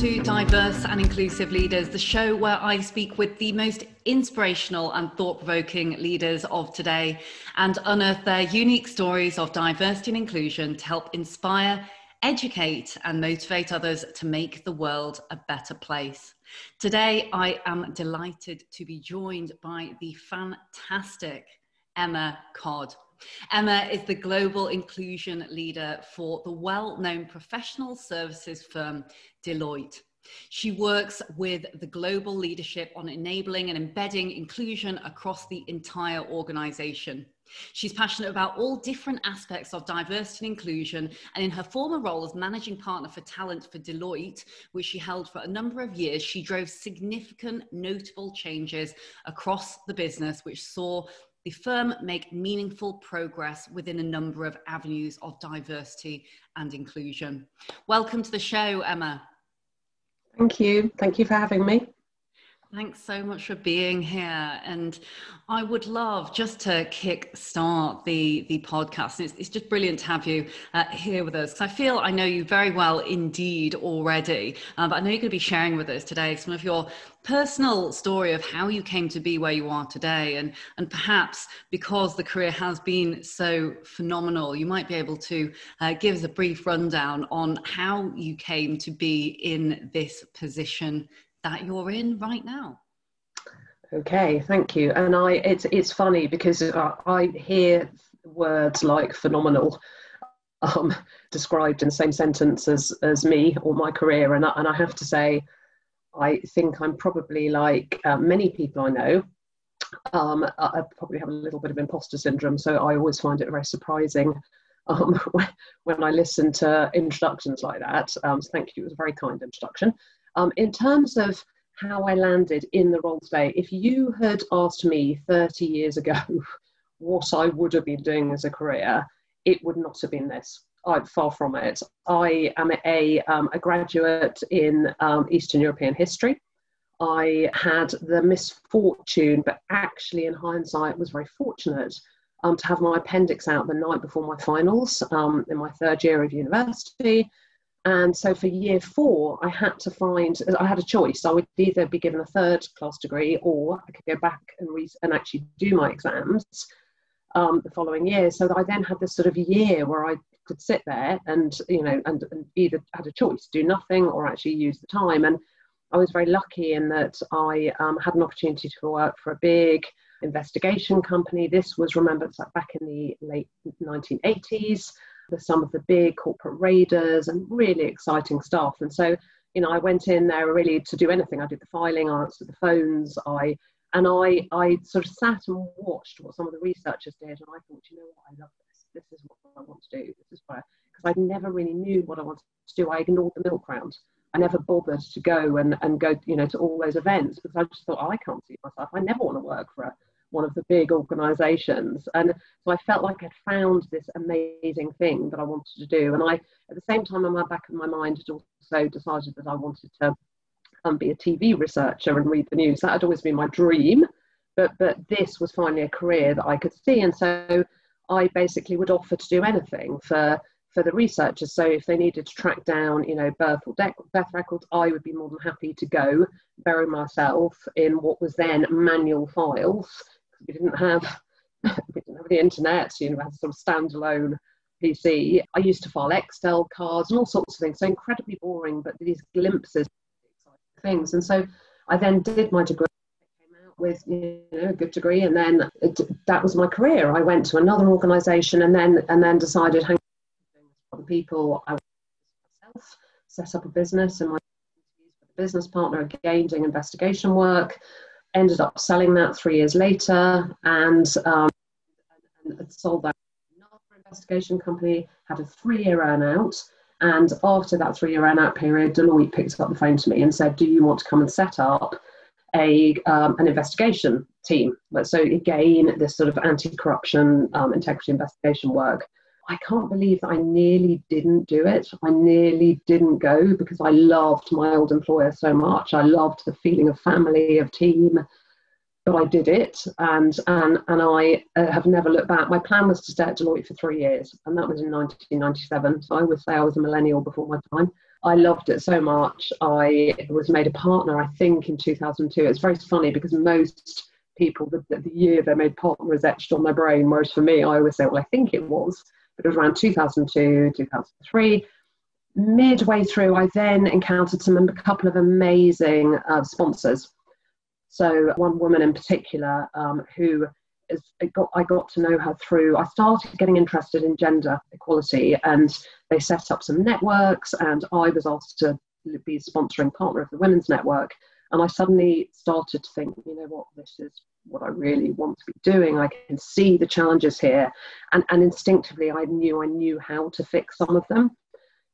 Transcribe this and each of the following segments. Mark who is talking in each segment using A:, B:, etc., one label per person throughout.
A: to Diverse and Inclusive Leaders, the show where I speak with the most inspirational and thought-provoking leaders of today and unearth their unique stories of diversity and inclusion to help inspire, educate and motivate others to make the world a better place. Today, I am delighted to be joined by the fantastic Emma Codd. Emma is the global inclusion leader for the well-known professional services firm Deloitte. She works with the global leadership on enabling and embedding inclusion across the entire organization. She's passionate about all different aspects of diversity and inclusion, and in her former role as managing partner for talent for Deloitte, which she held for a number of years, she drove significant, notable changes across the business, which saw the firm make meaningful progress within a number of avenues of diversity and inclusion. Welcome to the show, Emma.
B: Thank you. Thank you for having me.
A: Thanks so much for being here. And I would love just to kick start the podcast. It's just brilliant to have you here with us, because I know you very well indeed already, but I know you're going to be sharing with us today some of your personal story of how you came to be where you are today. And perhaps because the career has been so phenomenal, you might be able to give us a brief rundown on how you came to be in this position that you're in right now.
B: Okay, thank you. And it's funny because I hear words like phenomenal described in the same sentence as me or my career, and I have to say, I think I'm probably like many people I know. I probably have a little bit of imposter syndrome, so I always find it very surprising when I listen to introductions like that. So thank you, it was a very kind introduction. In terms of how I landed in the role today, if you had asked me 30 years ago what I would have been doing as a career, it would not have been this. Far from it. I am a graduate in Eastern European history. I had the misfortune, but actually in hindsight was very fortunate, to have my appendix out the night before my finals in my third year of university. And so for year 4, I had a choice. I would either be given a third class degree, or I could go back and actually do my exams the following year. So that I then had this sort of year where I could sit there and either had a choice, do nothing or actually use the time. And I was very lucky in that I had an opportunity to work for a big investigation company. This was, remember, back in the late 1980s. With some of the big corporate raiders and really exciting stuff. And so, I went in there really to do anything. I did the filing, I answered the phones, I sort of sat and watched what some of the researchers did, and I thought, what, I love this. This is what I want to do. This is where, because I never really knew what I wanted to do. I ignored the milk round. I never bothered to go and go, to all those events, because I just thought, I can't see myself. I never want to work for one of the big organizations. And so I felt like I'd found this amazing thing that I wanted to do. And I, at the same time, in the back of my mind, had also decided that I wanted to be a TV researcher and read the news. That had always been my dream, but this was finally a career that I could see. And so I basically would offer to do anything for the researchers. So if they needed to track down, birth or death records, I would be more than happy to go bury myself in what was then manual files. We didn't have the internet, we had a sort of standalone PC. I used to file Excel cards and all sorts of things. So incredibly boring, but these glimpses of things. And so I then did my degree, came out with a good degree, and then that was my career. I went to another organisation and then decided, hang on, the people I was myself, set up a business, and my business partner again doing investigation work. Ended up selling that 3 years later, and sold that to another investigation company, had a 3-year earn-out, and after that 3-year earn-out period, Deloitte picked up the phone to me and said, do you want to come and set up an investigation team? So again, this sort of anti-corruption, integrity investigation work. I can't believe that I nearly didn't do it. I nearly didn't go because I loved my old employer so much. I loved the feeling of family, of team, but I did it, and I have never looked back. My plan was to stay at Deloitte for 3 years, and that was in 1997. So I would say I was a millennial before my time. I loved it so much. I was made a partner, I think, in 2002. It's very funny because most people, the year they made partner is etched on their brain, whereas for me, I always say, well, I think it was, but it was around 2002, 2003. Midway through, I then encountered a couple of amazing sponsors. So one woman in particular who I got to know her through, I started getting interested in gender equality, and they set up some networks, and I was asked to be sponsoring partner of the Women's Network. And I suddenly started to think, you know what, this is what I really want to be doing. I can see the challenges here. And instinctively, I knew how to fix some of them.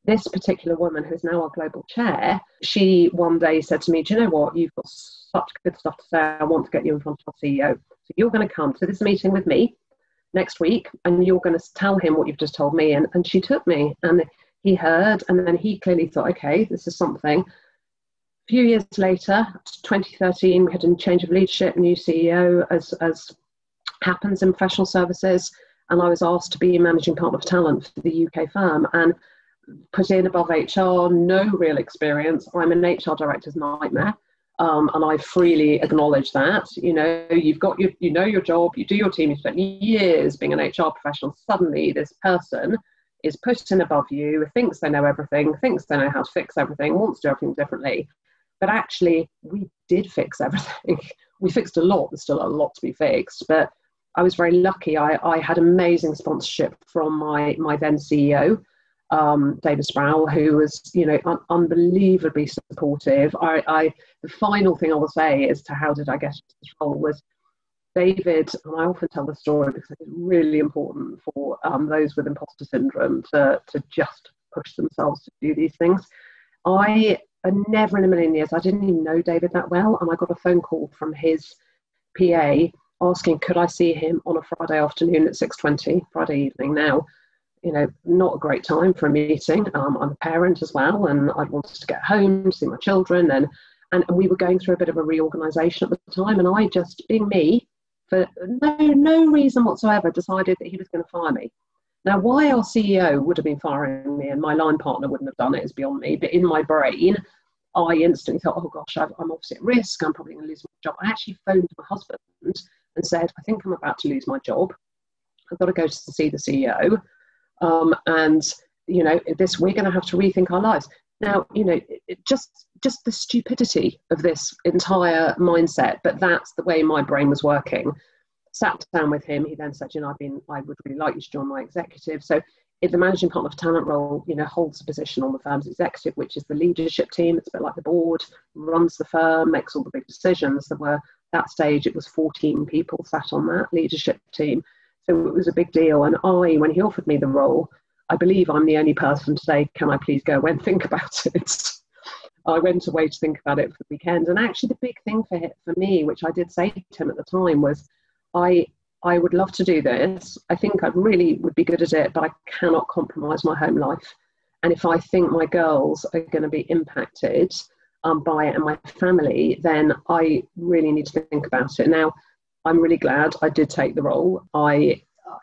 B: This particular woman, who is now our global chair, she one day said to me, do you know what, you've got such good stuff to say, I want to get you in front of our CEO. So you're going to come to this meeting with me next week, and you're going to tell him what you've just told me. And she took me, and he heard, and then he clearly thought, okay, this is something. A few years later, 2013, we had a change of leadership, new CEO, as happens in professional services, and I was asked to be managing partner of talent for the UK firm, and put in above HR, no real experience. I'm an HR director's nightmare, and I freely acknowledge that. You know, you've got your job, you do your team, you spent years being an HR professional. Suddenly, this person is put in above you, thinks they know everything, thinks they know how to fix everything, wants to do everything differently. But actually, we did fix everything. We fixed a lot. There's still a lot to be fixed, but I was very lucky. I had amazing sponsorship from my then CEO, David Sproul, who was, you know, unbelievably supportive. The final thing I will say as to how did I get into this role was David, and I often tell the story because it's really important for those with imposter syndrome to just push themselves to do these things. I never in a million years, I didn't even know David that well, and I got a phone call from his PA asking could I see him on a Friday afternoon at 6:20, Friday evening now. You know, not a great time for a meeting. I'm a parent as well, and I wanted to get home to see my children, and we were going through a bit of a reorganisation at the time, and I just, being me, for no reason whatsoever, decided that he was going to fire me. Now, why our CEO would have been firing me and my line partner wouldn't have done it is beyond me, but in my brain, I instantly thought, oh gosh, I'm obviously at risk, I'm probably going to lose my job. I actually phoned my husband and said, I think I'm about to lose my job. I've got to go to see the CEO. And, you know, we're going to have to rethink our lives. Now, you know, just the stupidity of this entire mindset, but that's the way my brain was working. Sat down with him. He then said, you know, I would really like you to join my executive. So if the managing partner of talent role, you know, holds a position on the firm's executive, which is the leadership team. It's a bit like the board, runs the firm, makes all the big decisions. There were, that stage, it was 14 people sat on that leadership team. So it was a big deal. And when he offered me the role, I believe I'm the only person to say, can I please go away and think about it? I went away to think about it for the weekend. And actually the big thing for me, which I did say to him at the time, was I would love to do this. I think I really would be good at it, but I cannot compromise my home life. And if I think my girls are going to be impacted by it and my family, then I really need to think about it. Now, I'm really glad I did take the role.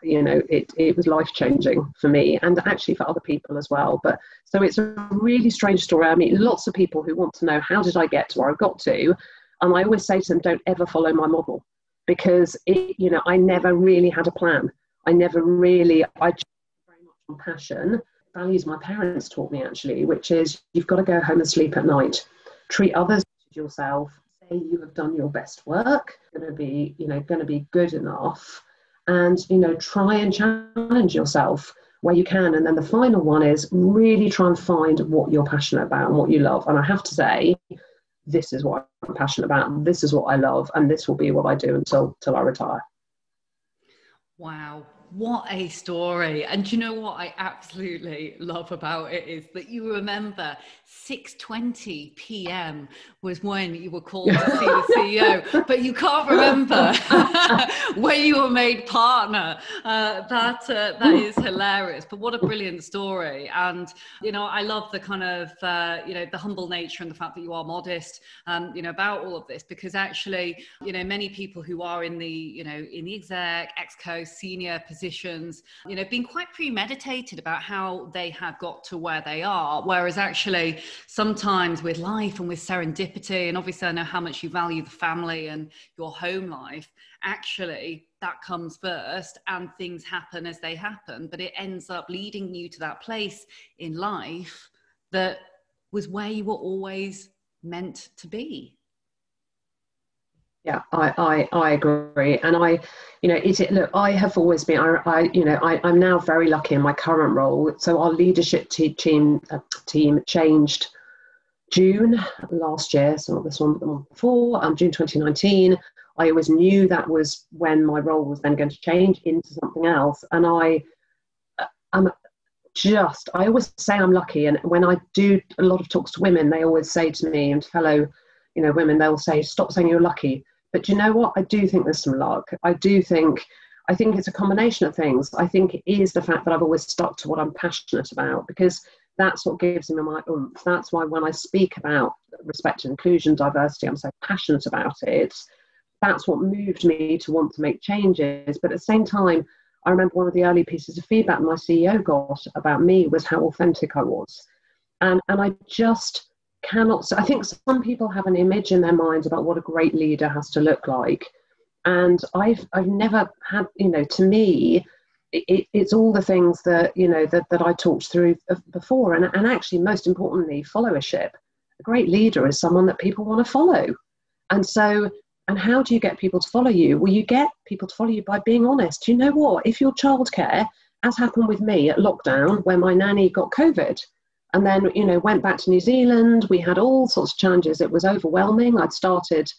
B: It was life-changing for me and actually for other people as well. But so it's a really strange story. I meet lots of people who want to know, how did I get to where I got to? And I always say to them, don't ever follow my model, because I never really had a plan. I just very much on passion, values my parents taught me actually, which is you've got to go home and sleep at night, treat others as yourself, say you have done your best work, going to be good enough, and try and challenge yourself where you can. And then the final one is really try and find what you're passionate about and what you love. And I have to say, this is what I'm passionate about, this is what I love, and this will be what I do until I retire.
A: Wow, what a story. And you know what I absolutely love about it is that you remember 6:20 p.m. was when you were called to see the CEO, but you can't remember when you were made partner. That is hilarious, but what a brilliant story. And I love the kind of the humble nature and the fact that you are modest about all of this, because actually many people who are in the in the exec, exco, senior position positions, you know, been quite premeditated about how they have got to where they are. Whereas actually sometimes with life and with serendipity, and obviously I know how much you value the family and your home life, actually that comes first and things happen as they happen, but it ends up leading you to that place in life that was where you were always meant to be.
B: Yeah, I agree. And look, I have always been, I'm now very lucky in my current role. So our leadership team changed June last year, so not this one, but the one before, June 2019. I always knew that was when my role was then going to change into something else. And I always say I'm lucky. And when I do a lot of talks to women, they always say to me, and fellow, women, they'll say, stop saying you're lucky. But do you know what? I do think there's some luck. I think it's a combination of things. I think it is the fact that I've always stuck to what I'm passionate about, because that's what gives me my oomph. That's why when I speak about respect and inclusion, diversity, I'm so passionate about it. That's what moved me to want to make changes. But at the same time, I remember one of the early pieces of feedback my CEO got about me was how authentic I was. And I just cannot. I think some people have an image in their minds about what a great leader has to look like. And I've never had, to me, it's all the things that, that I talked through before. And actually, most importantly, followership. A great leader is someone that people want to follow. And how do you get people to follow you? Well, you get people to follow you by being honest. You know what? If your childcare, as happened with me at lockdown, where my nanny got COVID, and then, went back to New Zealand, we had all sorts of challenges. It was overwhelming. I'd started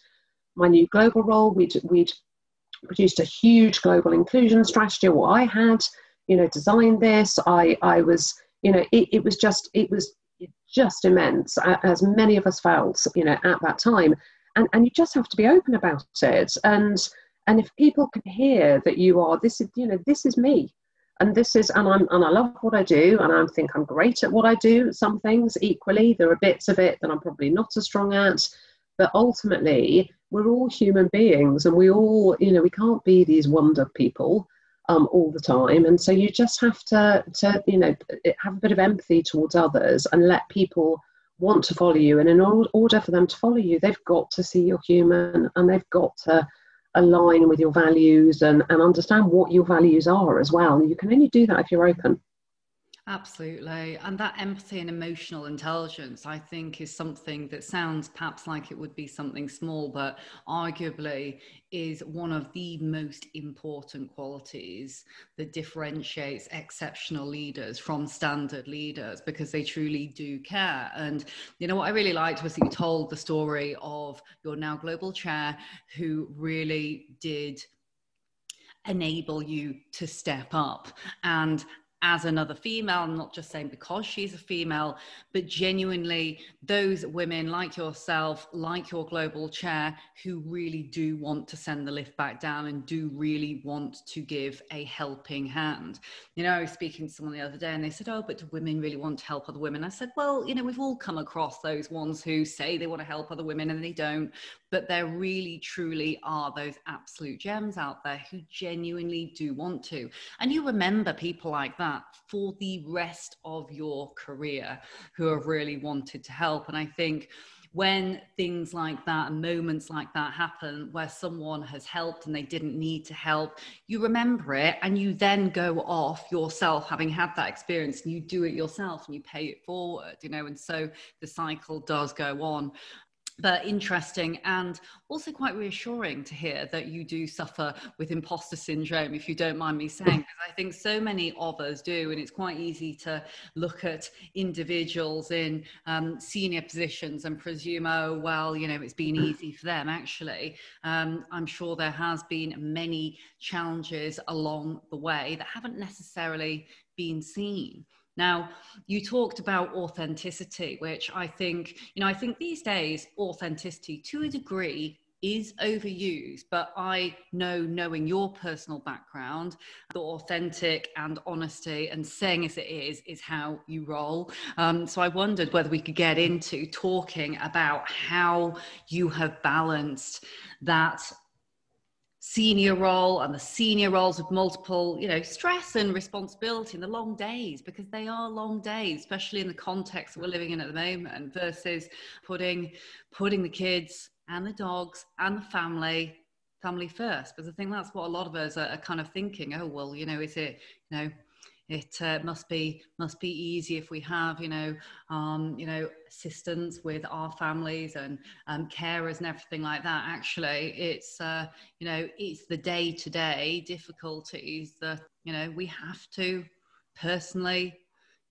B: my new global role. We'd produced a huge global inclusion strategy. What I had, designed this. I was, it was just immense, as many of us felt, at that time. And you just have to be open about it. And if people can hear that you are, this is me. And I love what I do, and I think I'm great at what I do. Some things equally, there are bits of it that I'm probably not as strong at, but ultimately we're all human beings, and we all, we can't be these wonder people all the time. And so you just have to have a bit of empathy towards others and let people want to follow you. And in order for them to follow you, they've got to see you're human, and they've got to align with your values and understand what your values are as well. And you can only do that if you're open.
A: Absolutely. And that empathy and emotional intelligence, I think, is something that sounds perhaps like it would be something small, but arguably is one of the most important qualities that differentiates exceptional leaders from standard leaders, because they truly do care. And what I really liked was that you told the story of your now global chair, who really did enable you to step up. And as another female, I'm not just saying because she's a female, but genuinely those women like yourself, like your global chair, who really do want to send the lift back down and do really want to give a helping hand. I was speaking to someone the other day and they said, oh, but do women really want to help other women? I said, well, we've all come across those ones who say they want to help other women and they don't. But there really, truly are those absolute gems out there who genuinely do want to. And you remember people like that for the rest of your career who have really wanted to help. And I think when things like that and moments like that happen where someone has helped and they didn't need to help, you remember it and you then go off yourself, having had that experience, and you do it yourself and you pay it forward, and so the cycle does go on. But interesting and also quite reassuring to hear that you do suffer with imposter syndrome, if you don't mind me saying, because I think so many of us do. And it's quite easy to look at individuals in senior positions and presume, oh, well, it's been easy for them. Actually, I'm sure there has been many challenges along the way that haven't necessarily been seen. Now, you talked about authenticity, which I think these days, authenticity to a degree is overused, but I know, knowing your personal background, the authentic and honesty and saying as it is how you roll. So I wondered whether we could get into talking about how you have balanced that senior role and the senior roles with multiple, you know, stress and responsibility and the long days, because they are long days, especially in the context that we're living in at the moment, versus putting the kids and the dogs and the family first. Because I think that's what a lot of us are kind of thinking. Oh, well, you know, is it, you know, it must be easy if we have, you know, assistance with our families and carers and everything like that. Actually, it's you know, it's the day-to-day difficulties that, you know, we have to personally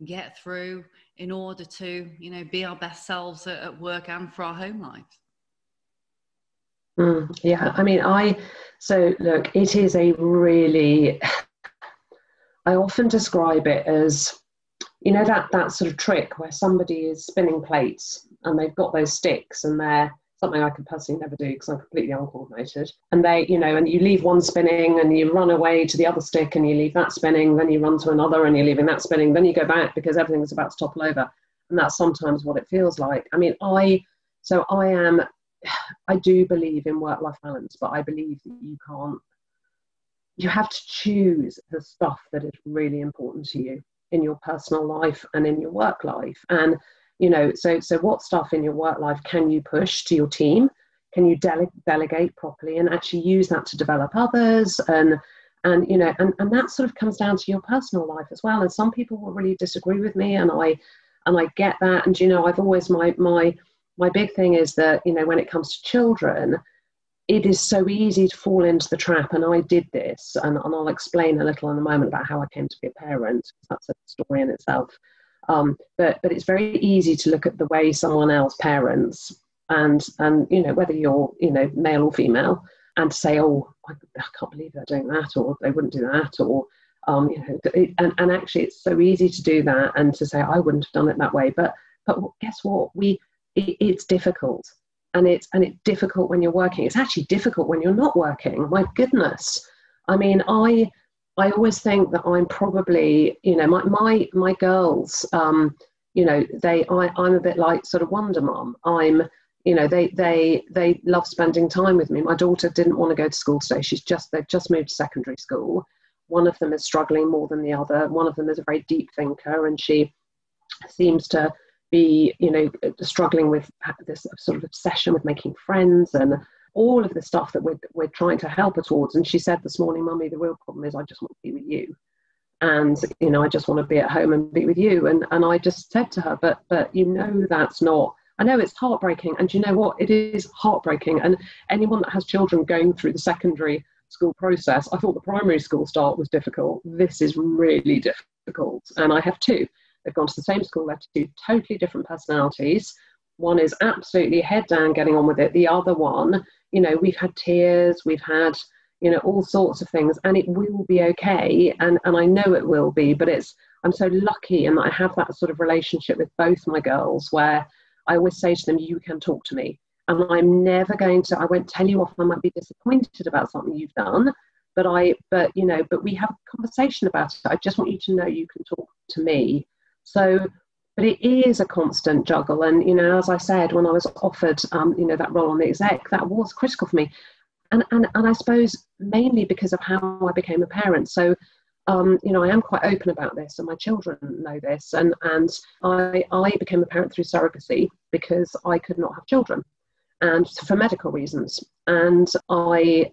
A: get through in order to, you know, be our best selves at work and for our home lives.
B: Yeah, I mean, so look, it is a really, I often describe it as, you know, that sort of trick where somebody is spinning plates and they've got those sticks, and they're something I can personally never do because I'm completely uncoordinated. And they, you know, and you leave one spinning and you run away to the other stick and you leave that spinning, then you run to another and you're leaving that spinning, then you go back because everything's about to topple over. And that's sometimes what it feels like. I mean, I do believe in work-life balance, but I believe that you have to choose the stuff that is really important to you in your personal life and in your work life. And, you know, so what stuff in your work life can you push to your team? Can you delegate properly and actually use that to develop others? And you know, and that sort of comes down to your personal life as well. And some people will really disagree with me, and I get that. And, you know, I've always, my big thing is that, you know, when it comes to children, it is so easy to fall into the trap, and I did this, and I'll explain a little in a moment about how I came to be a parent. That's a story in itself. But it's very easy to look at the way someone else parents, and you know, whether you're, you know, male or female, and to say, oh, I can't believe they're doing that, or they wouldn't do that, or you know, and actually it's so easy to do that and to say I wouldn't have done it that way. But guess what? It's difficult. And it's difficult when you're working. It's actually difficult when you're not working. My goodness. I mean, I always think that I'm probably, you know, my girls, you know, I'm a bit like sort of Wonder Mum. You know, they love spending time with me. My daughter didn't want to go to school today. They've just moved to secondary school. One of them is struggling more than the other. One of them is a very deep thinker, and she seems to be, you know, struggling with this sort of obsession with making friends and all of the stuff that we're trying to help her towards. And she said this morning, Mummy, the real problem is I just want to be with you. And, you know, I just want to be at home and be with you. And I just said to her, but you know, that's not, I know it's heartbreaking. And you know what? It is heartbreaking. And anyone that has children going through the secondary school process, I thought the primary school start was difficult. This is really difficult. And I have two. They've gone to the same school. They're two totally different personalities. One is absolutely head down getting on with it. The other one, you know, we've had tears, we've had, you know, all sorts of things, and it will be okay. And I know it will be, but I'm so lucky in that I have that sort of relationship with both my girls where I always say to them, you can talk to me. And I'm never going to, I won't tell you off, I might be disappointed about something you've done, but we have a conversation about it. I just want you to know you can talk to me. So, but it is a constant juggle. And, you know, as I said, when I was offered, you know, that role on the exec, that was critical for me. And I suppose mainly because of how I became a parent. So, you know, I am quite open about this, and my children know this. And I became a parent through surrogacy because I could not have children, and for medical reasons. And I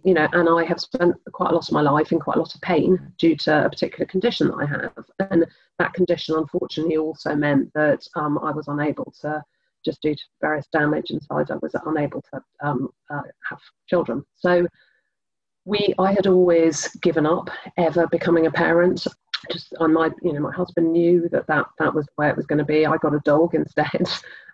B: have spent quite a lot of my life in quite a lot of pain due to a particular condition that I have. And that condition, unfortunately, also meant that I was unable to, just due to various damage inside, I was unable to have children. So I had always given up ever becoming a parent. Just my husband knew that was where it was going to be. I got a dog instead.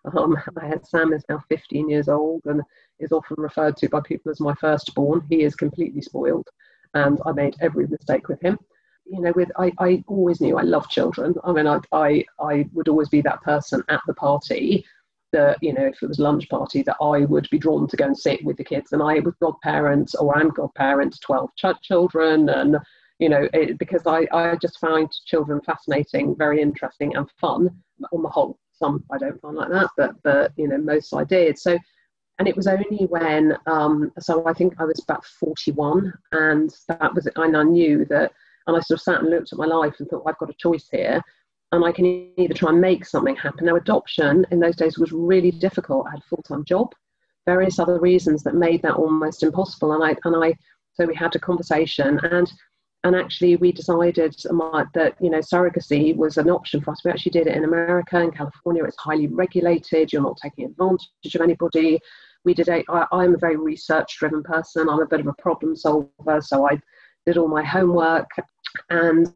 B: I had Sam, is now 15 years old and is often referred to by people as my firstborn. He is completely spoiled, and I made every mistake with him. You know, I always knew I loved children. I mean, I would always be that person at the party that, you know, if it was lunch party, that I would be drawn to go and sit with the kids. And I was godparent, or I'm godparent to 12 children, and you know, because I just find children fascinating, very interesting and fun on the whole. Some I don't find like that, but you know, most I did. So And it was only when, so I think I was about 41, and that was, and I knew that, and I sort of sat and looked at my life and thought, I've got a choice here, and I can either try and make something happen. Now, adoption in those days was really difficult. I had a full-time job, various other reasons that made that almost impossible. So we had a conversation, and actually we decided that, you know, surrogacy was an option for us. We actually did it in America, in California. It's highly regulated. You're not taking advantage of anybody. I'm a very research-driven person. I'm a bit of a problem solver, so I did all my homework, and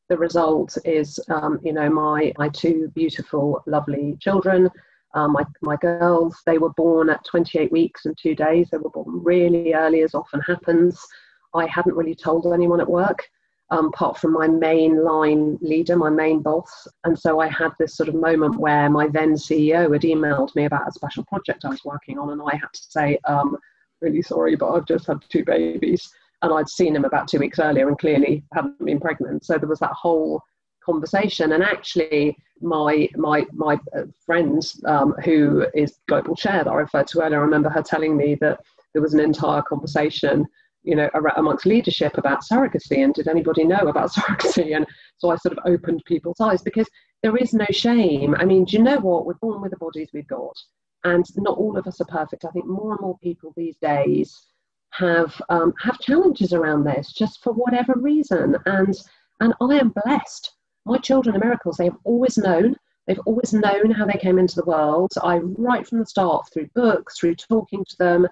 B: the result is, you know, my two beautiful, lovely children, my girls. They were born at 28 weeks and 2 days. They were born really early, as often happens. I hadn't really told anyone at work, apart from my main line leader, my main boss. And so I had this sort of moment where my then CEO had emailed me about a special project I was working on, and I had to say, really sorry, but I've just had 2 babies. And I'd seen him about 2 weeks earlier and clearly hadn't been pregnant. So there was that whole conversation. And actually, my friend, who is global chair that I referred to earlier, I remember her telling me that there was an entire conversation, you know, amongst leadership about surrogacy, and did anybody know about surrogacy? And so I sort of opened people's eyes, because there is no shame. I mean, do you know what? We're born with the bodies we've got, and not all of us are perfect. I think more and more people these days have challenges around this, just for whatever reason. And I am blessed. My children are miracles. They've always known. They've always known how they came into the world. Right from the start, through books, through talking to them,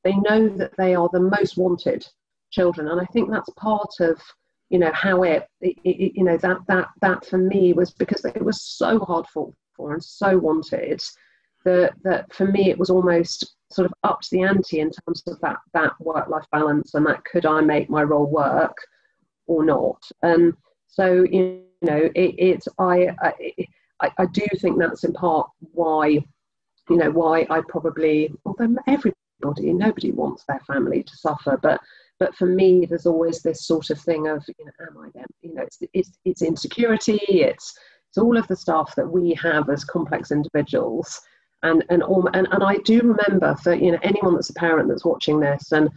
B: they know that they are the most wanted children. And I think that's part of, you know, how you know, that for me was because it was so hard fought for and so wanted, that for me it was almost sort of up to the ante in terms of that work-life balance, and that could I make my role work or not. And so, you know, I do think that's in part why, you know, why I probably, although nobody wants their family to suffer, but for me, there's always this sort of thing of, you know, am I them? You know, it's insecurity, it's all of the stuff that we have as complex individuals, and I do remember, for, you know, anyone that's a parent that's watching this, and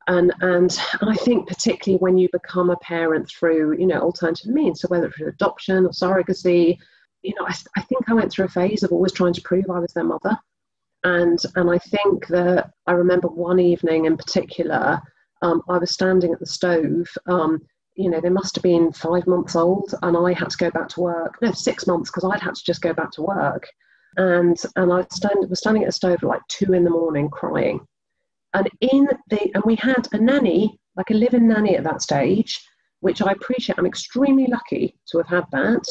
B: I think particularly when you become a parent through, you know, alternative means, so whether through adoption or surrogacy, you know, I think I went through a phase of always trying to prove I was their mother. And I think that I remember one evening in particular, I was standing at the stove, you know, they must have been 5 months old, and I had to go back to work. No, 6 months, because I'd had to just go back to work. And I was standing at the stove at like 2 a.m. crying. And we had a nanny, like a live-in nanny at that stage, which I appreciate. I'm extremely lucky to have had that.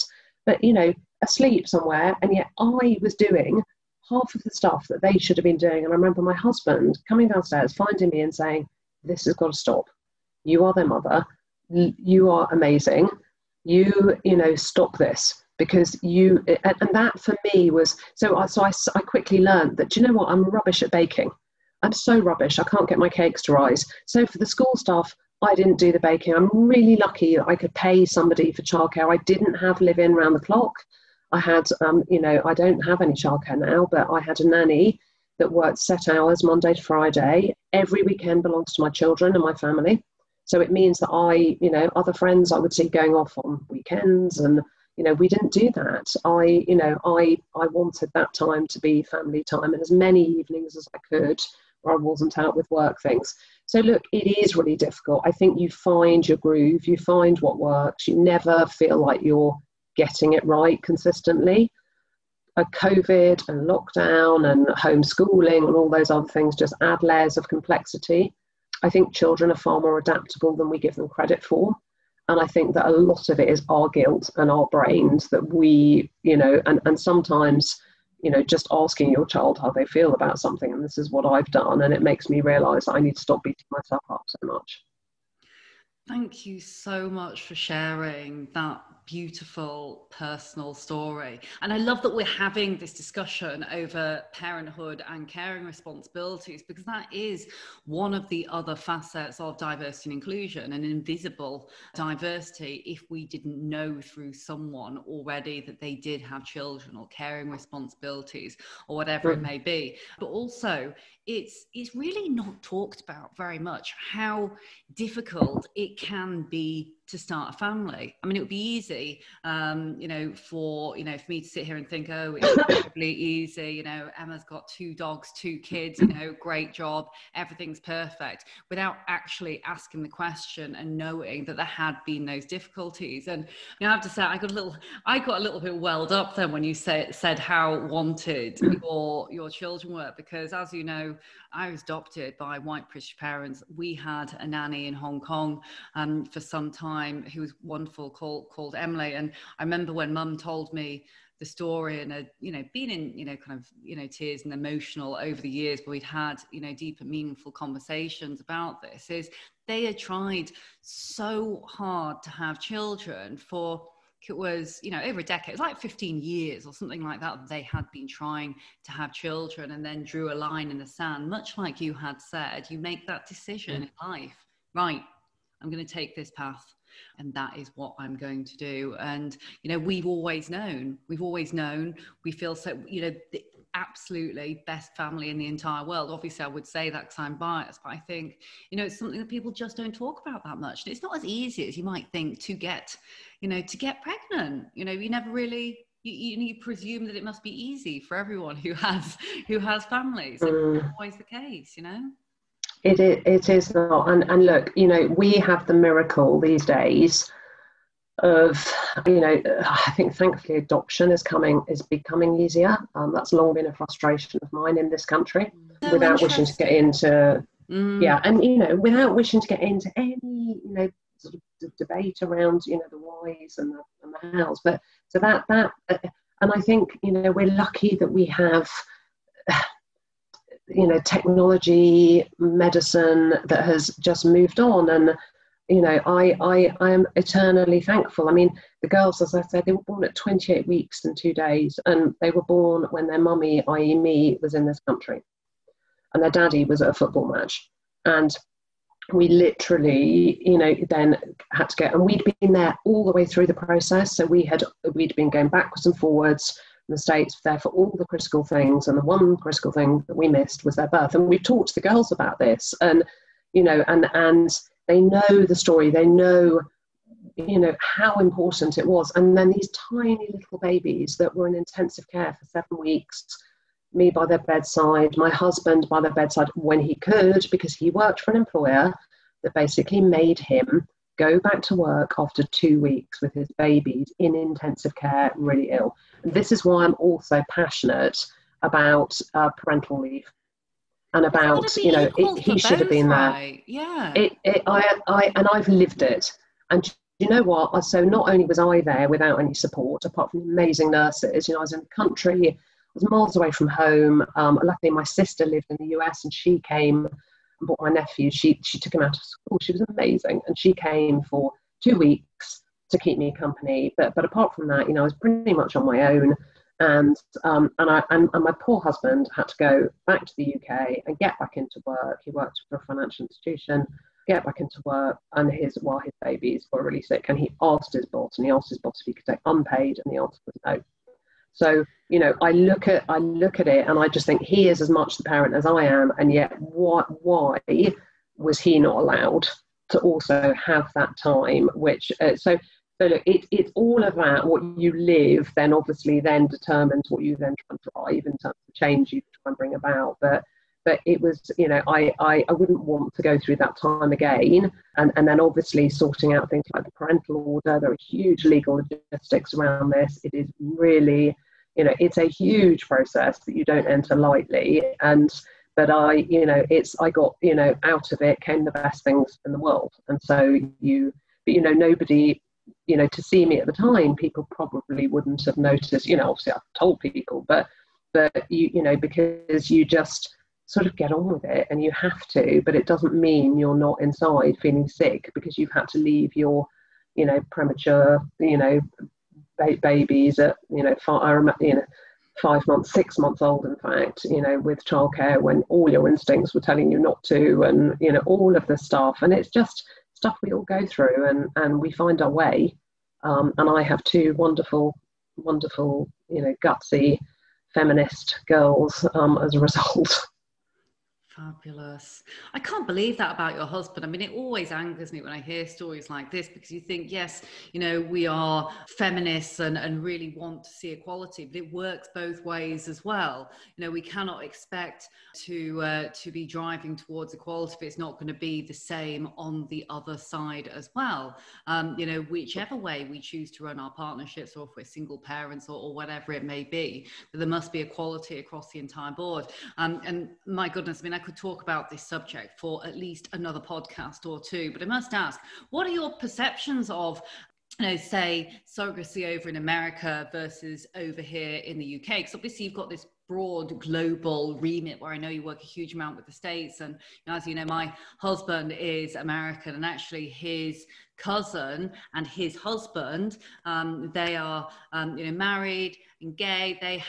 B: But, you know, asleep somewhere, and yet I was doing half of the stuff that they should have been doing. And I remember my husband coming downstairs, finding me and saying, "This has got to stop. You are their mother. You are amazing. You know, stop this." Because and that for me was, so I quickly learned that, do you know what? I'm rubbish at baking. I'm so rubbish. I can't get my cakes to rise. So for the school stuff, I didn't do the baking. I'm really lucky that I could pay somebody for childcare. I didn't have live-in round the clock. I had, you know, I don't have any childcare now, but I had a nanny that worked set hours Monday to Friday. Every weekend belongs to my children and my family. So it means that you know, other friends I would see going off on weekends, and, you know, we didn't do that. I wanted that time to be family time, and as many evenings as I could where I wasn't out with work things. So look, it is really difficult. I think you find your groove, you find what works. You never feel like you're getting it right consistently. COVID and lockdown and homeschooling and all those other things just add layers of complexity. I think children are far more adaptable than we give them credit for. And I think that a lot of it is our guilt and our brains that we, you know, and sometimes, you know, just asking your child how they feel about something. And this is what I've done. And it makes me realize I need to stop beating myself up so much.
A: Thank you so much for sharing that beautiful personal story. And I love that we're having this discussion over parenthood and caring responsibilities, because that is one of the other facets of diversity and inclusion, an invisible diversity if we didn't know through someone already that they did have children or caring responsibilities or whatever it may be. But also it's really not talked about very much how difficult it can be to start a family. I mean, it would be easy, for me to sit here and think, oh, it's incredibly easy. Emma's got 2 dogs, 2 kids, great job, everything's perfect, without actually asking the question and knowing that there had been those difficulties. And I have to say, I got a little bit welled up then when you said how wanted your children were, because as you know, I was adopted by white British parents. We had a nanny in Hong Kong for some time who was wonderful, called Emily. And I remember when Mum told me the story, and being in tears and emotional over the years, but we'd had deep and meaningful conversations about this, is they had tried so hard to have children for, it was over a decade. It was like 15 years or something like that they had been trying to have children, and then drew a line in the sand, much like you had said. You make that decision in life, right, I'm going to take this path, and that is what I'm going to do. And we've always known, we feel so, the absolutely best family in the entire world. Obviously I would say that because I'm biased, but I think it's something that people just don't talk about that much. And it's not as easy as you might think to get pregnant. You never really, you presume that it must be easy for everyone who has families. It's not always the case.
B: It is not. And look, we have the miracle these days of, I think thankfully adoption is becoming easier. That's long been a frustration of mine in this country, without wishing to get into, without wishing to get into any, sort of debate around, the whys and the hows. But so that, and I think, we're lucky that we have, technology, medicine that has just moved on. And I am eternally thankful. I mean, the girls, as I said, they were born at 28 weeks and 2 days, and they were born when their mummy, i.e. me, was in this country, and their daddy was at a football match. And we literally, then had to go, and we'd been there all the way through the process. So we'd been going backwards and forwards in the States there for all the critical things, and the one critical thing that we missed was their birth. And we've talked to the girls about this, and and they know the story, they know how important it was. And then these tiny little babies that were in intensive care for 7 weeks, me by their bedside, my husband by their bedside when he could, because he worked for an employer that basically made him go back to work after 2 weeks with his babies in intensive care, really ill. And this is why I'm also passionate about parental leave, and about, he should have been there.
A: Yeah.
B: And I've lived it. And you know what? So not only was I there without any support, apart from amazing nurses, I was in the country, I was miles away from home. Luckily, my sister lived in the US, and she came and brought my nephew. She took him out of school. She was amazing. And she came for 2 weeks to keep me company. But apart from that, I was pretty much on my own. And my poor husband had to go back to the UK and get back into work. He worked for a financial institution, get back into work, and while his babies were really sick. And he asked his boss if he could take unpaid, and the answer was no. So, I look at it, and I just think he is as much the parent as I am, and yet why was he not allowed to also have that time? Which so look, it's all of that. What you live then obviously then determines what you then try and drive in terms of change you try and bring about. But it was, I wouldn't want to go through that time again. And then obviously sorting out things like the parental order. There are huge legal logistics around this. It is really, it's a huge process that you don't enter lightly. But I got, out of it came the best things in the world. And so nobody, to see me at the time, people probably wouldn't have noticed, obviously I've told people, but because you just sort of get on with it, and you have to, but it doesn't mean you're not inside feeling sick because you've had to leave your premature, babies at, 5 months, 6 months old, in fact, with childcare when all your instincts were telling you not to, and, all of the stuff. And it's just stuff we all go through, and we find our way. And I have two wonderful, gutsy feminist girls as a result.
A: Fabulous. I can't believe that about your husband. I mean, it always angers me when I hear stories like this, because you think, yes, we are feminists and really want to see equality, but it works both ways as well. We cannot expect to be driving towards equality if it's not going to be the same on the other side as well. Whichever way we choose to run our partnerships, or if we're single parents or whatever it may be, but there must be equality across the entire board. And my goodness, I mean, I could talk about this subject for at least another podcast or two, but I must ask, what are your perceptions of, say, surrogacy over in America versus over here in the UK? Because obviously you've got this broad global remit where I know you work a huge amount with the States. And as you know, my husband is American, and actually his cousin and his husband, they are married and gay. They've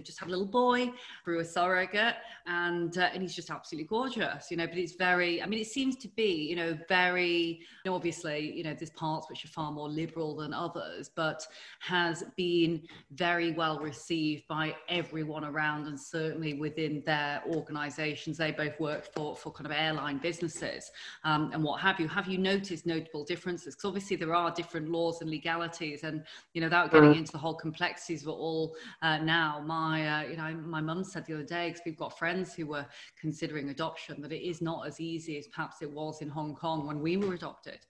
A: just had a little boy through a surrogate, and he's just absolutely gorgeous, but it's very, I mean, it seems to be, very, obviously, there's parts which are far more liberal than others, but has been very well received by everyone around, and certainly within their organizations. They both work for kind of airline businesses, and what have you. Have you noticed notable differences? Because obviously there are different laws and legalities, and without getting into the whole complexities of it all now, my mum said the other day, because we've got friends who were considering adoption, that it is not as easy as perhaps it was in Hong Kong when we were adopted.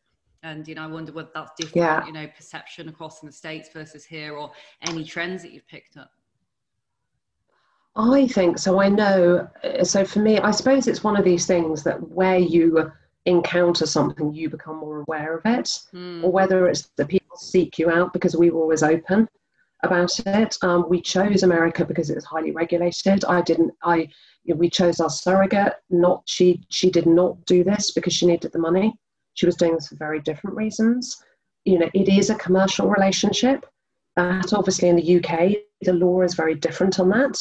A: And I wonder whether that's different, perception across in the States versus here, or any trends that you've picked up.
B: I think so. I know. So for me, I suppose it's one of these things that where you encounter something, you become more aware of it, or whether it's that people seek you out, because we were always open about it. We chose America because it was highly regulated. We chose our surrogate. She did not do this because she needed the money. She was doing this for very different reasons. It is a commercial relationship. That obviously in the UK, the law is very different on that.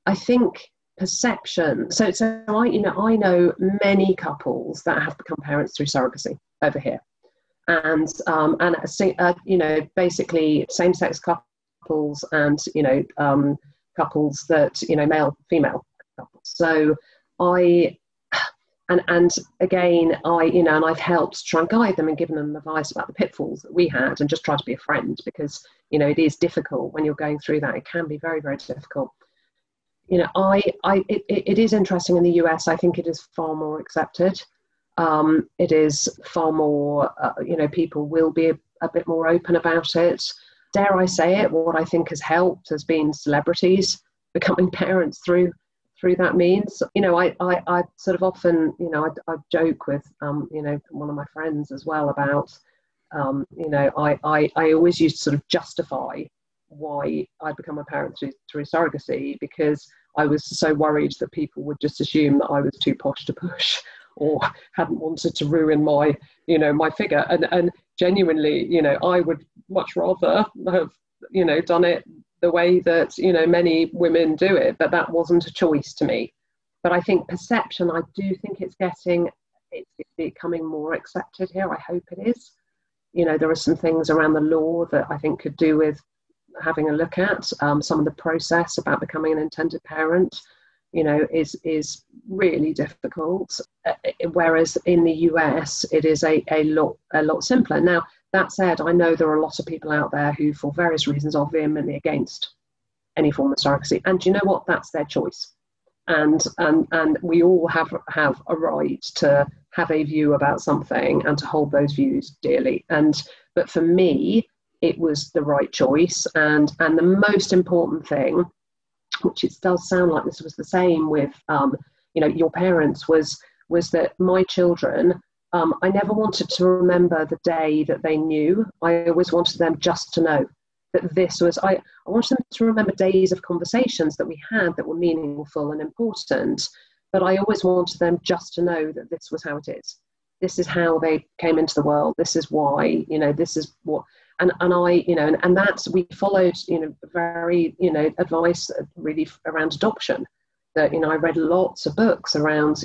B: I think perception. So I know many couples that have become parents through surrogacy over here, and basically same-sex couples, and couples that male female couples. So and again, and I've helped try and guide them and given them advice about the pitfalls that we had, and just try to be a friend, because it is difficult when you're going through that. It can be very, very difficult. It is interesting in the US. I think it is far more accepted. It is far more, people will be a bit more open about it. Dare I say it, what I think has helped has been celebrities becoming parents through that means. I sort of often, I joke with, one of my friends as well about, I always used to sort of justify why I'd become a parent through surrogacy, because I was so worried that people would just assume that I was too posh to push, or hadn't wanted to ruin my, my figure. And genuinely, I would much rather have, done it the way that, many women do it, but that wasn't a choice to me. But I think perception, I do think it's becoming more accepted here. I hope it is. There are some things around the law that I think could do with having a look at. Some of the process about becoming an intended parent, is really difficult. Whereas in the US, it is a lot simpler. Now, that said, I know there are a lot of people out there who, for various reasons, are vehemently against any form of surrogacy. And you know what? That's their choice. And we all have a right to have a view about something and to hold those views dearly. But for me, it was the right choice. And the most important thing, which it does sound like this was the same with, your parents, was that my children, I never wanted to remember the day that they knew. I always wanted them just to know that this was, I wanted them to remember days of conversations that we had that were meaningful and important. but I always wanted them just to know that this was how it is. This is how they came into the world. This is why, this is what, and I, and that's, we followed, very, advice really around adoption. That, I read lots of books around,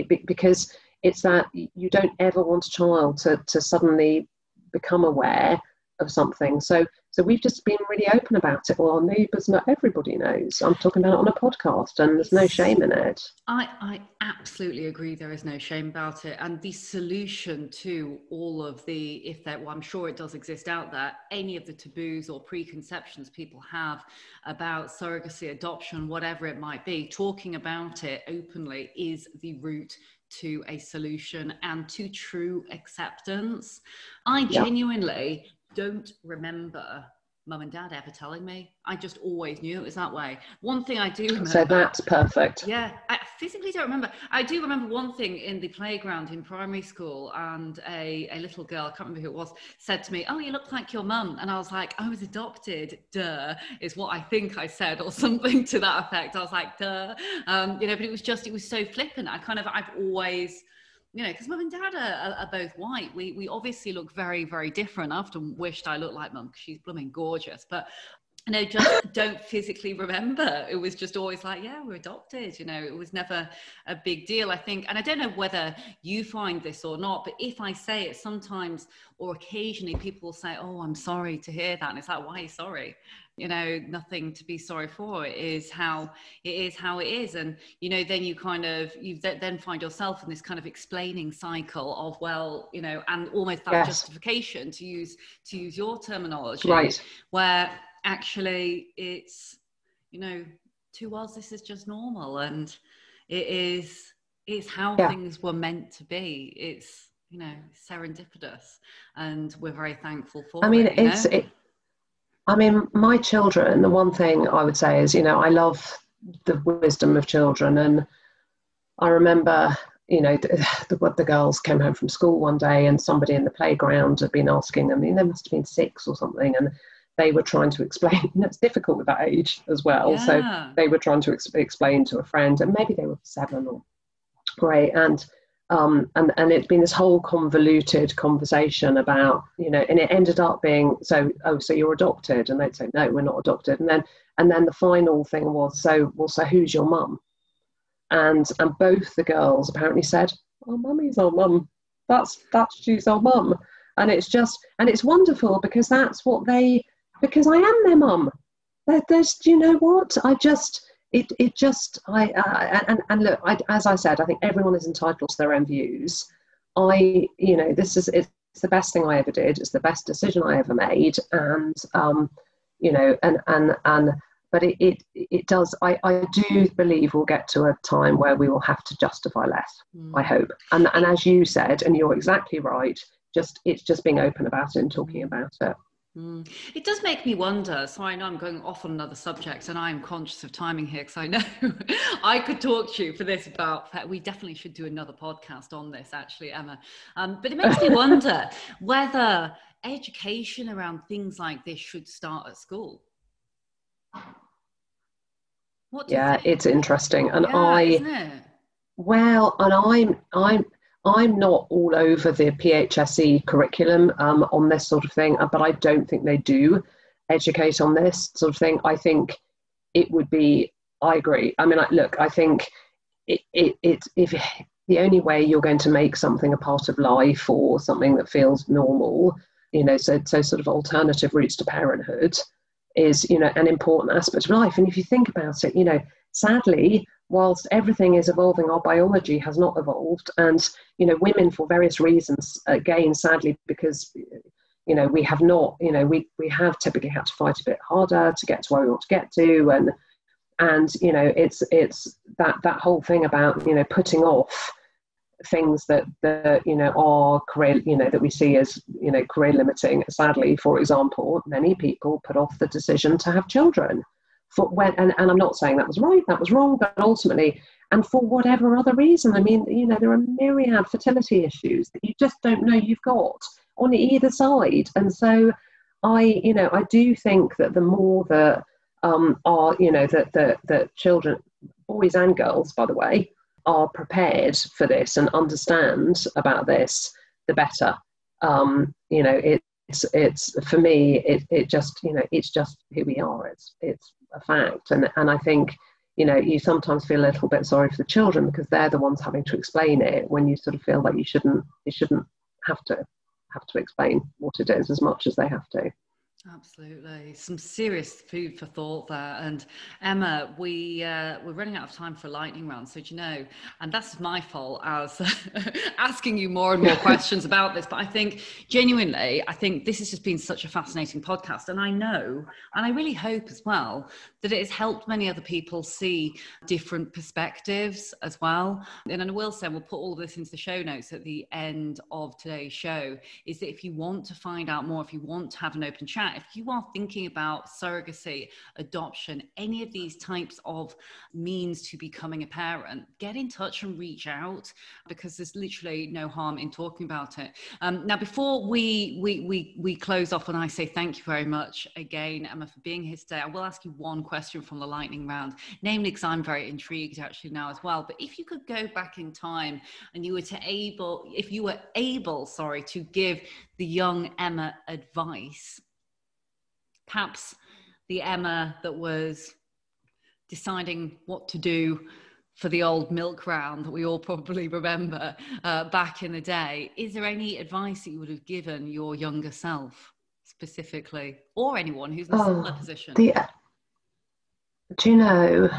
B: because it's that you don't ever want a child to suddenly become aware of something. So we've just been really open about it. Well, our neighbours, not everybody knows. I'm talking about it on a podcast, and there's no shame in it.
A: I absolutely agree. There is no shame about it. And the solution to all of the, I'm sure it does exist out there, any of the taboos or preconceptions people have about surrogacy, adoption, whatever it might be, talking about it openly is the route to a solution and to true acceptance. I genuinely don't remember mum and dad ever telling me. I just always knew it was that way. One thing I do remember.
B: So that's perfect.
A: Yeah, I physically don't remember. I do remember one thing in the playground in primary school, and a little girl, I can't remember who it was, said to me, "Oh, you look like your mum." And I was like, "I was adopted, duh," is what I think I said, or something to that effect. I was like, duh. But it was so flippant. I've always, because mum and dad are both white. We obviously look very, very different. I often wished I looked like mum because she's blooming gorgeous. But, just don't physically remember. It was just always like, yeah, we're adopted. It was never a big deal, I think. And I don't know whether you find this or not, but if I say it sometimes or occasionally, people will say, "Oh, I'm sorry to hear that." And it's like, why are you sorry? Nothing to be sorry for. It is how it is. And, then you then find yourself in this kind of explaining cycle of, well, and almost that justification, to use your terminology,
B: right,
A: where actually it's, to us, this is just normal. And it's how things were meant to be. It's, serendipitous, and we're very thankful for it.
B: My children, the one thing I would say is, I love the wisdom of children. And I remember, the girls came home from school one day, and somebody in the playground had been asking them, they must have been 6 or something, and they were trying to explain, it's difficult with that age as well. Yeah. So they were trying to explain to a friend, and maybe they were 7 or 8, and it'd been this whole convoluted conversation about, and it ended up being, so you're adopted, and they'd say, "No, we're not adopted." And then the final thing was, so who's your mum? And both the girls apparently said, "Oh, mummy's our mum. She's our mum." And it's wonderful, because that's what because I am their mum. There's, do you know what? Look, as I said, I think everyone is entitled to their own views. It's the best thing I ever did. It's the best decision I ever made. And, but it does, I do believe we'll get to a time where we will have to justify less, I hope. And as you said, and you're exactly right, it's just being open about it and talking about it.
A: It does make me wonder. So I know I'm going off on another subject, and I'm conscious of timing here, because I know I could talk to you for this we definitely should do another podcast on this, actually, Emma. But it makes me wonder whether education around things like this should start at school. What do you think?
B: It's interesting. And
A: isn't it?
B: Well, and I'm not all over the PHSE curriculum on this sort of thing, but I don't think they do educate on this sort of thing. I think it would be, I agree. I mean, look, I think if the only way you're going to make something a part of life, or something that feels normal, so sort of alternative routes to parenthood is, an important aspect of life. And if you think about it, sadly, whilst everything is evolving, our biology has not evolved. And, women, for various reasons, again, sadly, because, we have not, we have typically had to fight a bit harder to get to where we want to get to. And it's that whole thing about, putting off things that are career, that we see as, career limiting. Sadly, for example, many people put off the decision to have children. And I'm not saying that was right, that was wrong, but ultimately, and for whatever other reason, I mean, there are myriad fertility issues that you just don't know you've got on either side. And so I do think that the more that that children, boys and girls, by the way, are prepared for this and understand about this, the better. You know, it's for me, it just, you know, it's just who we are. It's a fact. And I think, you know, you sometimes feel a little bit sorry for the children because they're the ones having to explain it, when you sort of feel like you shouldn't have to explain what it is as much as they have to.
A: Absolutely. Some serious food for thought there. And Emma, we're running out of time for a lightning round. So, do you know, and that's my fault as asking you more and more questions about this. But I think genuinely, I think this has just been such a fascinating podcast. And I know, and I really hope as well, that it has helped many other people see different perspectives as well. And I will say, we'll put all of this into the show notes at the end of today's show, is that if you want to find out more, if you want to have an open chat, if you are thinking about surrogacy, adoption, any of these types of means to becoming a parent, get in touch and reach out, because there's literally no harm in talking about it. Now, before we close off, and I say thank you very much again, Emma, for being here today, I will ask you one question from the lightning round, namely because I'm very intrigued actually now as well. But if you could go back in time and you were able to give the young Emma advice, perhaps the Emma that was deciding what to do for the old milk round that we all probably remember back in the day, is there any advice that you would have given your younger self specifically, or anyone who's in a similar position?
B: Do you know,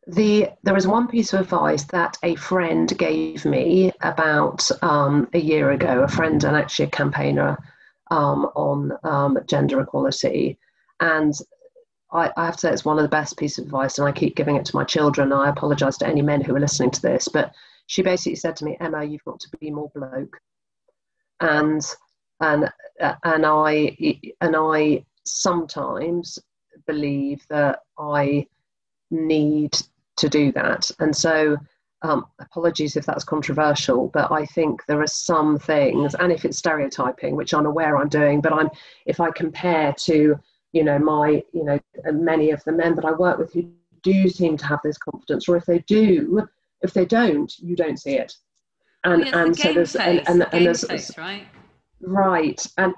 B: there was one piece of advice that a friend gave me about a year ago, a friend and actually a campaigner on gender equality. And I have to say it's one of the best pieces of advice, and I keep giving it to my children. I apologise to any men who are listening to this, but she basically said to me, Emma, you've got to be more bloke. And I sometimes believe that I need to do that. And so apologies if that's controversial, but I think there are some things, and if it's stereotyping, which I'm aware I'm doing, but if I compare to, you know, many of the men that I work with who do seem to have this confidence, or if they don't, you don't see it. And so there's face,
A: right?
B: Right. And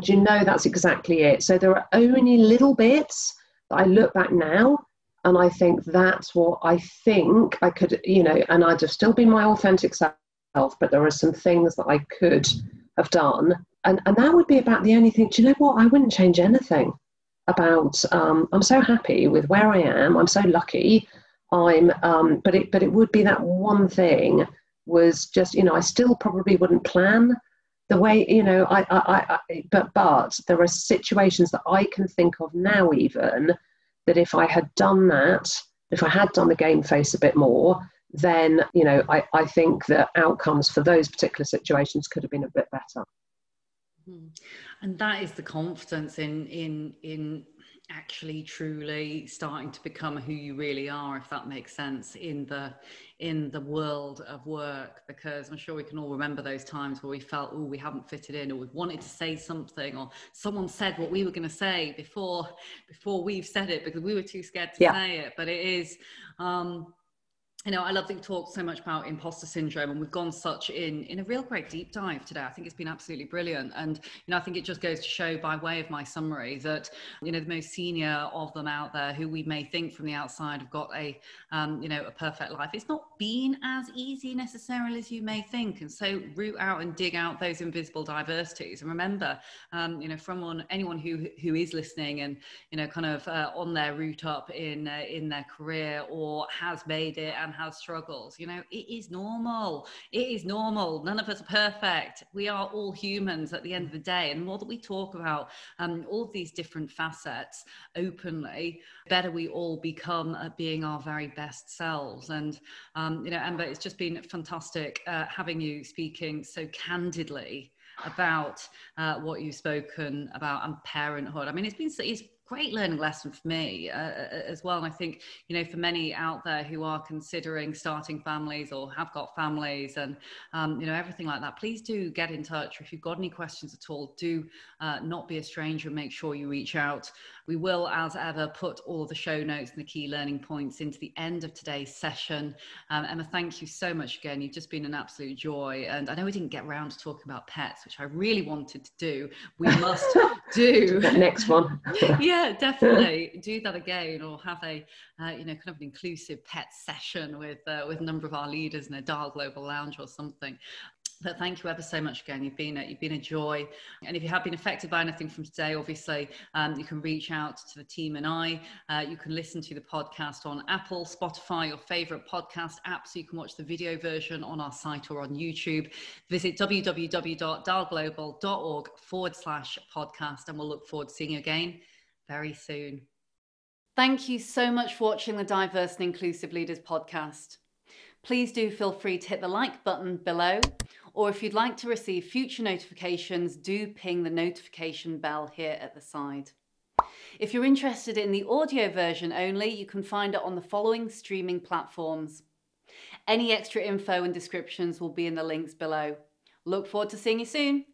B: you know, that's exactly it. So there are only little bits that I look back now and I think that's what I think I could, you know, and I'd have still been my authentic self, but there are some things that I could have done. And that would be about the only thing. Do you know what? I wouldn't change anything about, I'm so happy with where I am. I'm so lucky. But it would be that one thing was just, you know, I still probably wouldn't plan the way, you know, but there are situations that I can think of now even, that if I had done that, if I had done the game face a bit more, then, you know, I think the outcomes for those particular situations could have been a bit better.
A: And that is the confidence in actually truly starting to become who you really are, if that makes sense, in the world of work, because I'm sure we can all remember those times where we felt, oh, we haven't fitted in, or we wanted to say something, or someone said what we were going to say before we've said it because we were too scared to say it. But it is you know, I love that you talked so much about imposter syndrome, and we've gone such in a real great deep dive today. I think it's been absolutely brilliant. And, you know, I think it just goes to show, by way of my summary, that, you know, the most senior of them out there, who we may think from the outside have got a, you know, a perfect life, it's not been as easy necessarily as you may think. And so root out and dig out those invisible diversities. And remember, you know, from anyone who is listening and, you know, kind of on their route up in their career, or has made it and has struggles, you know, it is normal. It is normal. None of us are perfect. We are all humans at the end of the day. And the more that we talk about all of these different facets openly, the better we all become at being our very best selves. And, you know, Amber, it's just been fantastic having you speaking so candidly about what you've spoken about and parenthood. I mean, it's great learning lesson for me as well. And I think, you know, for many out there who are considering starting families or have got families and, you know, everything like that, please do get in touch. If you've got any questions at all, do not be a stranger and make sure you reach out We will, as ever, put all of the show notes and the key learning points into the end of today's session. Emma, thank you so much again. You've just been an absolute joy. And I know we didn't get around to talking about pets, which I really wanted to do. We must do.
B: That next one.
A: Yeah, definitely. Do that again, or have a, kind of an inclusive pet session with a number of our leaders in a Dial Global Lounge or something. But thank you ever so much again. You've been a joy. And if you have been affected by anything from today, obviously, you can reach out to the team and I. You can listen to the podcast on Apple, Spotify, your favorite podcast app, so you can watch the video version on our site or on YouTube. Visit www.dialglobal.org/podcast, and we'll look forward to seeing you again very soon. Thank you so much for watching the Diverse and Inclusive Leaders podcast. Please do feel free to hit the like button below, or if you'd like to receive future notifications, do ping the notification bell here at the side. If you're interested in the audio version only, you can find it on the following streaming platforms. Any extra info and descriptions will be in the links below. Look forward to seeing you soon.